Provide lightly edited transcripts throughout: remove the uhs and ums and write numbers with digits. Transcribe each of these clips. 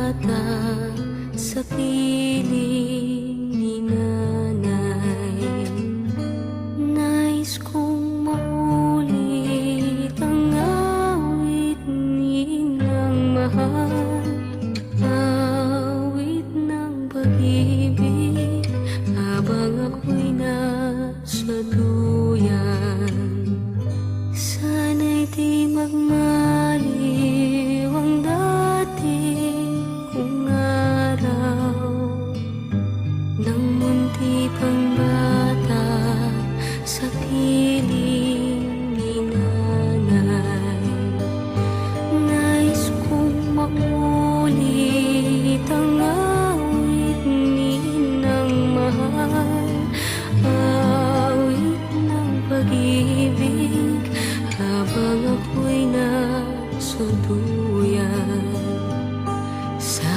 bata sa piling ni nanay. Nais kong maulit ang awit ninang mahal, awit ng pag-ibig habang ako'y nasa duyan. Sana'y di magmaliw ang dati kong araw nang munti pang bata sa piling ni nanay. Nais kong maulit ang awit ninang mahal, awit ng pag-ibig habang ako'y nasa duyan. Sa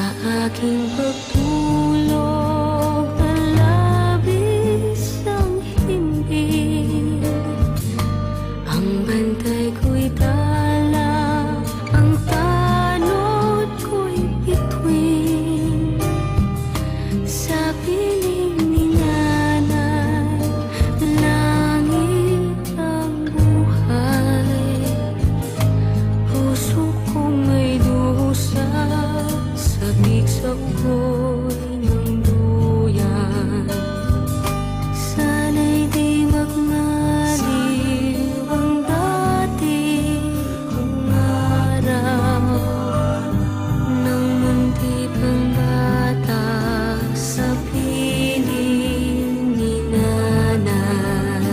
aking pagtulog na labis ang himbing, ang bantay ko'y tala, ang tanod ko'y bituin. Sa piling ni nanay, langit ang buhay. Puso kong may dusa, sabik sa ugoy ng duyan. Sana'y di magmaliw ang dati kong araw nang munti pang bata sa piling ni nanay.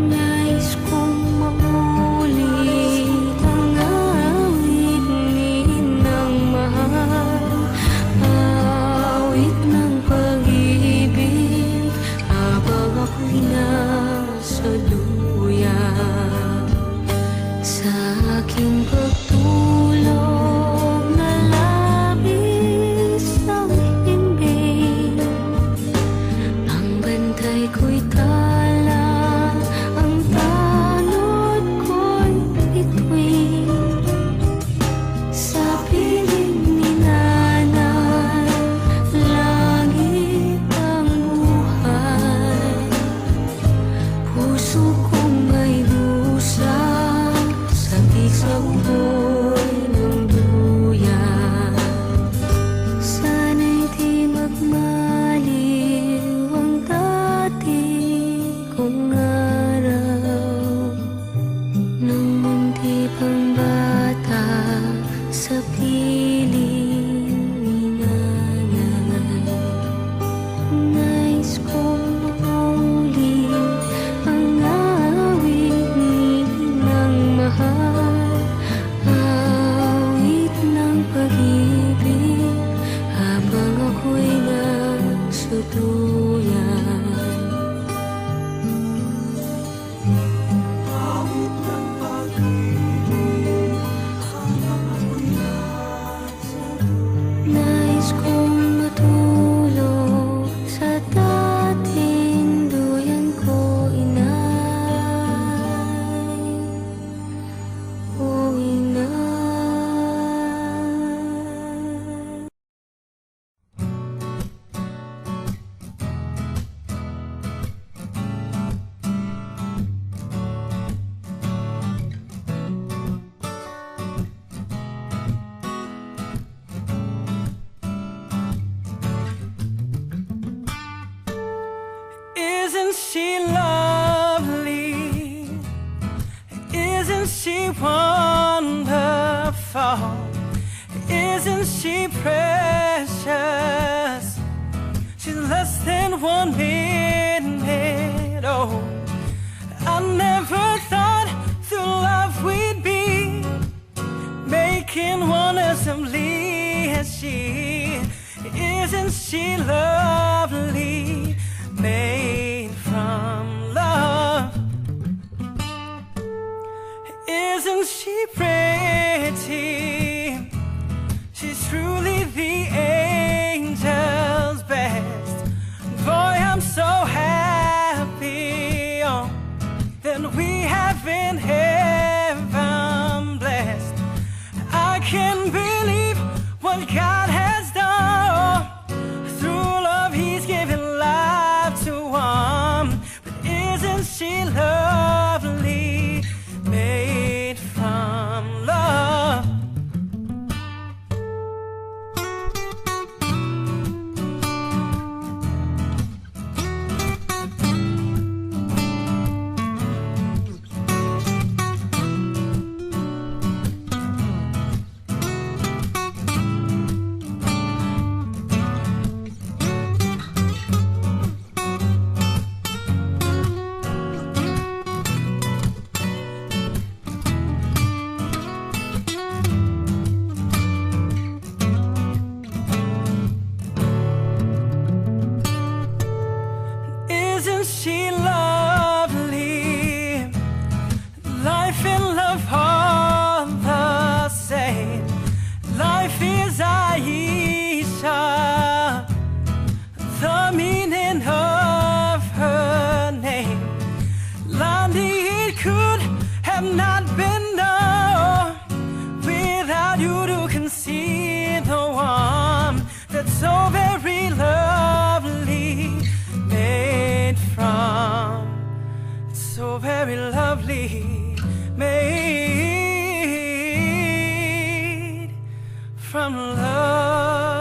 Nais kong maulit ang awit ninang mahal, awit ng pag-ibig habang ako'y nasa duyan. Sa aking pagtulog na labis ang himbing, ang bantay ko'y tala, ang tanod ko'y bituin. Sa piling ni nanay, langit ang buhay. Puso kong may dusa, sabik sa ugoy ng duyan. Sana'y di magmaliw ang dati kong araw nang munti pang bata sa piling ni nanay. Nais kong maulit ang awit ninang mahal, awit ng pag-ibig habang ako'y nasa duyan. Awit ng pag-ibig habang ako'y nasa duyan. Nais kong matulog sa dating duyan ko, inay, o inay. Isn't she lovely? Isn't she wonderful? Isn't she precious? She's less than 1 minute old. I never thought through love we'd be making one as lovely as she. Isn't she lovely? Made from love. Isn't she pretty? She's truly the angel's best. Boy, I'm so happy that we have been heaven blessed. I can't believe what God so very lovely, made from, so very lovely, made from love.